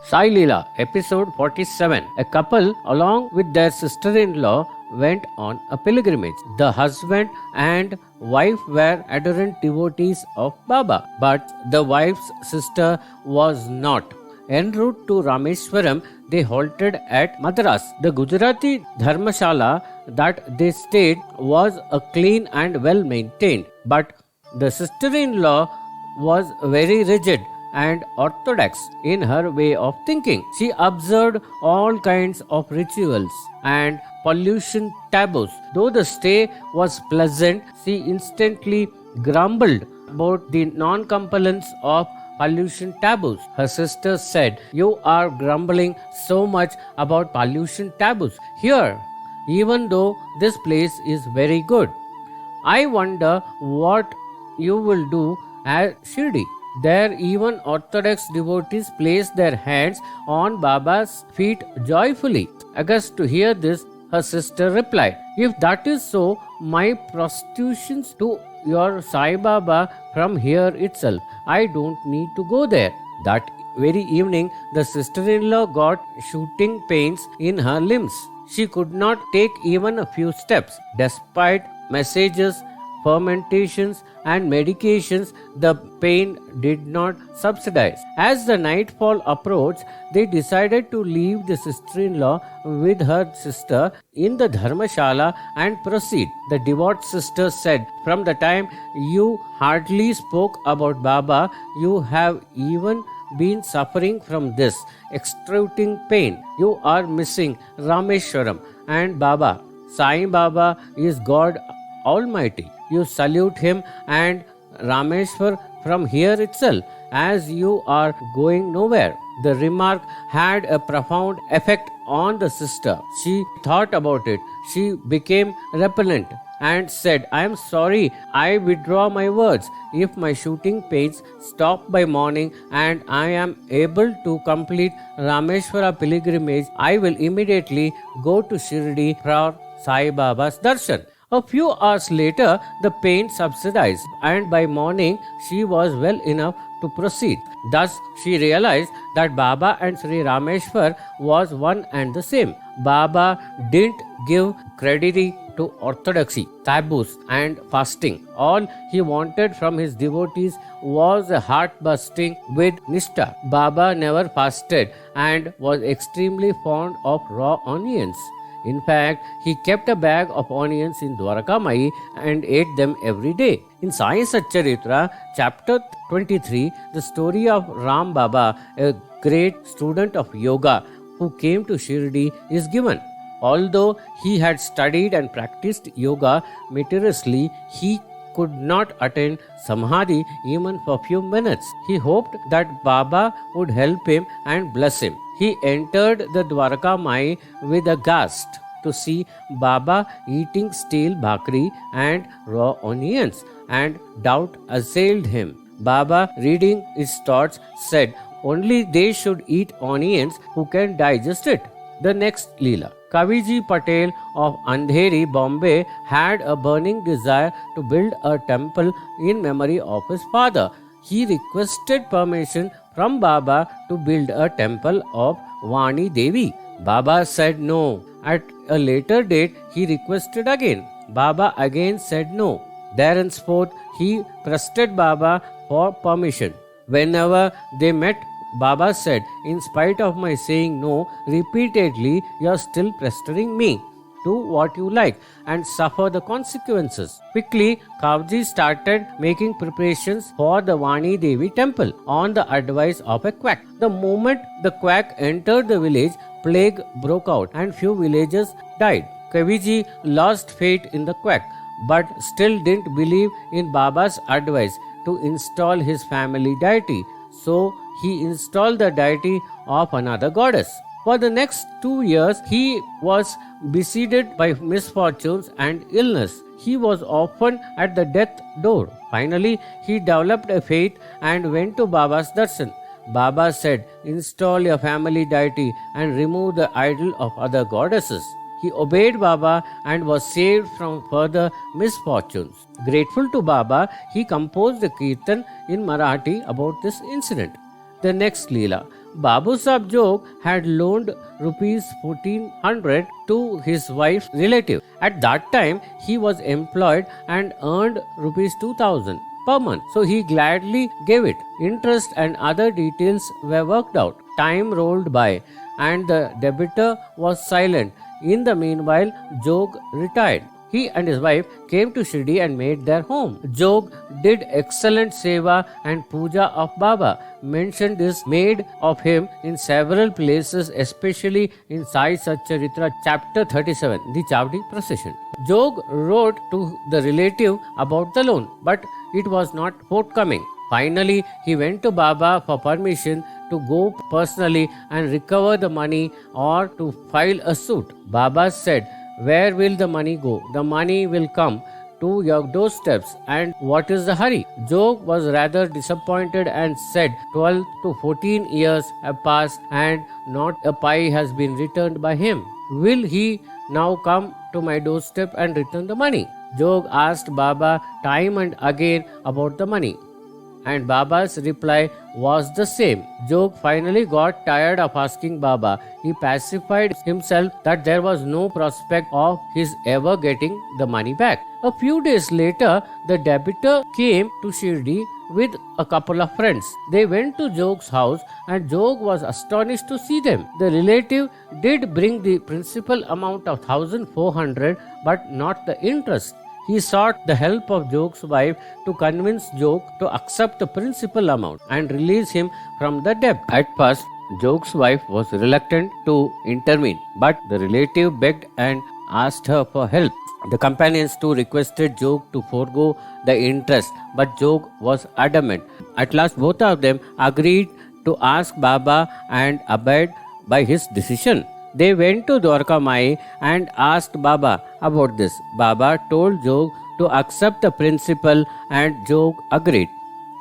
Sai Leela, episode 47. A couple, along with their sister-in-law, went on a pilgrimage. The husband and wife were ardent devotees of Baba, but the wife's sister was not. En route to Rameswaram, they halted at Madras. The Gujarati Dharmashala that they stayed was a clean and well maintained, but the sister-in-law was very rigid and orthodox in her way of thinking. She observed all kinds of rituals and pollution taboos. Though the stay was pleasant, she instantly grumbled about the non-compliance of pollution taboos. Her sister said, "You are grumbling so much about pollution taboos here, even though this place is very good. I wonder what you will do at Shirdi." There, even Orthodox devotees placed their hands on Baba's feet joyfully. Aghast to hear this, her sister replied, "If that is so, my prostitutions to your Sai Baba from here itself. I don't need to go there." That very evening, the sister-in-law got shooting pains in her limbs. She could not take even a few steps. Despite messages, fermentations and medications, the pain did not subside. As the nightfall approached, they decided to leave the sister-in-law with her sister in the Dharmashala and proceed. The devout sister said, "From the time you hardly spoke about Baba, you have even been suffering from this excruciating pain. You are missing Rameshwaram and Baba. Sai Baba is God Almighty. You salute him and Rameshwar from here itself, as you are going nowhere." The remark had a profound effect on the sister. She thought about it. She became repellent and said, "I am sorry, I withdraw my words. If my shooting pains stop by morning and I am able to complete Rameshwara pilgrimage, I will immediately go to Shirdi for Sai Baba's darshan." A few hours later, the pain subsided, and by morning she was well enough to proceed. Thus, she realized that Baba and Sri Rameshwar was one and the same. Baba didn't give credit to orthodoxy, taboos, and fasting. All he wanted from his devotees was a heart bursting with nishtha. Baba never fasted and was extremely fond of raw onions. In fact, he kept a bag of onions in Dwaraka Mai and ate them every day. In Sai Satcharitra, chapter 23, the story of Ram Baba, a great student of yoga who came to Shirdi, is given. Although he had studied and practiced yoga meticulously, he could not attain samadhi even for a few minutes. He hoped that Baba would help him and bless him. He entered the Dwaraka Mai with aghast to see Baba eating stale bhakri and raw onions, and doubt assailed him. Baba, reading his thoughts, said, "Only they should eat onions who can digest it." The next Leela. Kaviji Patel of Andheri, Bombay, had a burning desire to build a temple in memory of his father. He requested permission from Baba to build a temple of Vani Devi. Baba said no. At a later date, he requested again. Baba again said no. Thenceforth, he pressed Baba for permission. Whenever they met, Baba said, "In spite of my saying no repeatedly, you are still pestering me. Do what you like and suffer the consequences." Quickly, Kavji started making preparations for the Vani Devi temple on the advice of a quack. The moment the quack entered the village, plague broke out and few villagers died. Kaviji lost faith in the quack, but still didn't believe in Baba's advice to install his family deity. So he installed the deity of another goddess. For the next 2 years, he was besieged by misfortunes and illness. He was often at the death door. Finally, he developed a faith and went to Baba's darshan. Baba said, "Install your family deity and remove the idol of other goddesses." He obeyed Baba and was saved from further misfortunes. Grateful to Baba, he composed a kirtan in Marathi about this incident. The next Leela. Babu Sahib Jog had loaned rupees 1400 to his wife's relative. At that time, he was employed and earned rupees 2000 per month. So he gladly gave it. Interest and other details were worked out. Time rolled by and the debitor was silent. In the meanwhile, Jog retired. He and his wife came to Shirdi and made their home. Jog did excellent seva and puja of Baba. Mention is made of him in several places, especially in Sai Satcharitra chapter 37, the Chavdi procession. Jog wrote to the relative about the loan, but it was not forthcoming. Finally, he went to Baba for permission to go personally and recover the money or to file a suit. Baba said, "Where will the money go? The money will come to your doorsteps, and what is the hurry?" Jog was rather disappointed and said, 12 to 14 years have passed and not a pie has been returned by him. Will he now come to my doorstep and return the money? Jog asked Baba time and again about the money, and Baba's reply was the same. Jog finally got tired of asking Baba. He pacified himself that there was no prospect of his ever getting the money back. A few days later, the debitor came to Shirdi with a couple of friends. They went to Jog's house and Jog was astonished to see them. The relative did bring the principal amount of 1400 but not the interest. He sought the help of Jog's wife to convince Jog to accept the principal amount and release him from the debt. At first, Jog's wife was reluctant to intervene, but the relative begged and asked her for help. The companions too requested Jog to forego the interest, but Jog was adamant. At last, both of them agreed to ask Baba and abide by his decision. They went to Dwarka Mai and asked Baba about this. Baba told Jog to accept the principal and Jog agreed.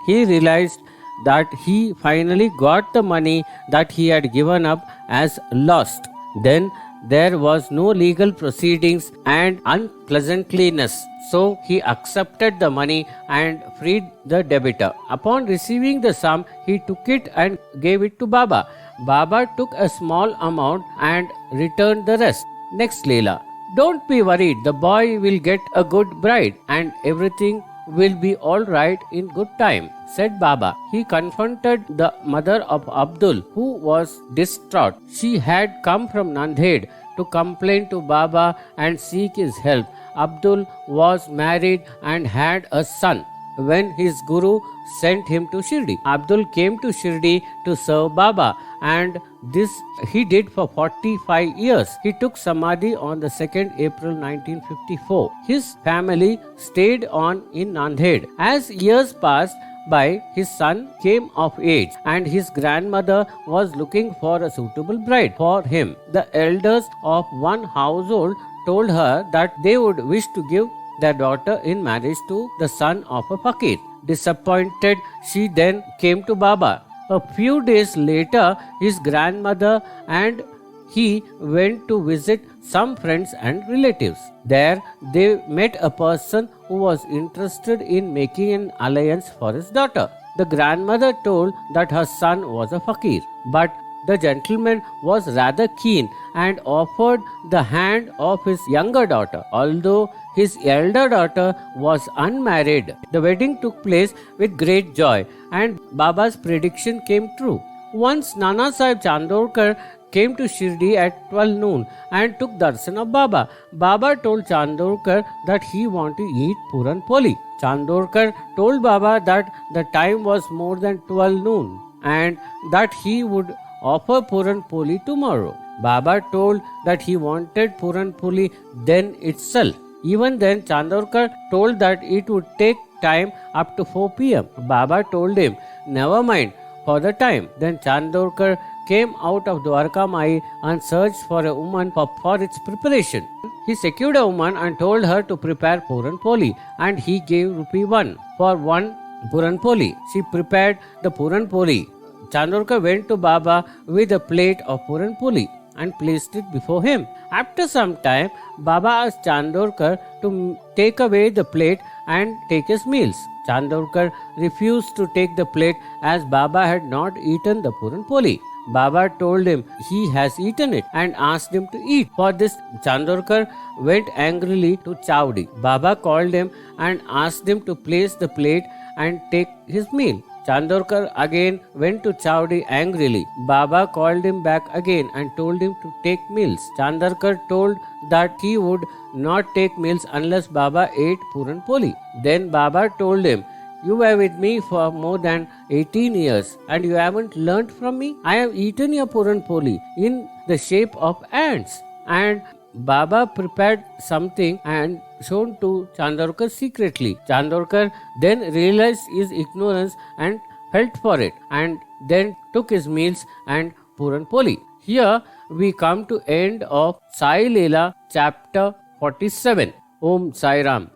He realized that he finally got the money that he had given up as lost. Then there was no legal proceedings and unpleasantliness. So he accepted the money and freed the debitor. Upon receiving the sum, he took it and gave it to Baba. Baba took a small amount and returned the rest. Next Leela. Don't be worried, the boy will get a good bride and everything will be all right in good time, said Baba. He confronted the mother of Abdul, who was distraught. She had come from Nanded to complain to Baba and seek his help. Abdul was married and had a son when his guru sent him to Shirdi. Abdul came to Shirdi to serve Baba, and this he did for 45 years. He took Samadhi on the 2nd April 1954. His family stayed on in Nanded. As years passed by, his son came of age and his grandmother was looking for a suitable bride for him. The elders of one household told her that they would wish to give their daughter in marriage to the son of a fakir. Disappointed, she then came to Baba. A few days later, his grandmother and he went to visit some friends and relatives. There, they met a person who was interested in making an alliance for his daughter. The grandmother told that her son was a fakir, but the gentleman was rather keen and offered the hand of his younger daughter, although his elder daughter was unmarried. The wedding took place with great joy and Baba's prediction came true. Once Nana Sahib Chandorkar came to Shirdi at 12 noon and took darshan of Baba. Baba told Chandorkar that he wanted to eat Puran Poli. Chandorkar told Baba that the time was more than 12 noon and that he would offer Puran Poli tomorrow. Baba told that he wanted Puran Poli then itself. Even then, Chandorkar told that it would take time up to 4 p.m. Baba told him, never mind for the time. Then Chandorkar came out of Dwarka Mai and searched for a woman for its preparation. He secured a woman and told her to prepare Puran Poli, and he gave rupee 1 for 1 Puran Poli. She prepared the Puran Poli. Chandorkar went to Baba with a plate of Puran Poli and placed it before him. After some time, Baba asked Chandorkar to take away the plate and take his meals. Chandorkar refused to take the plate as Baba had not eaten the Puran Poli. Baba told him he has eaten it and asked him to eat. For this, Chandorkar went angrily to Chowdi. Baba called him and asked him to place the plate and take his meal. Chandorkar again went to Chowdi angrily. Baba called him back again and told him to take meals. Chandorkar told that he would not take meals unless Baba ate Puran Poli. Then Baba told him, "You were with me for more than 18 years and you haven't learnt from me. I have eaten your Puran Poli in the shape of ants." And Baba prepared something and shown to Chandorkar secretly. Chandorkar then realized his ignorance and felt for it and then took his meals and Puran Poli. Here we come to end of Sai Leela chapter 47. Om Sai Ram.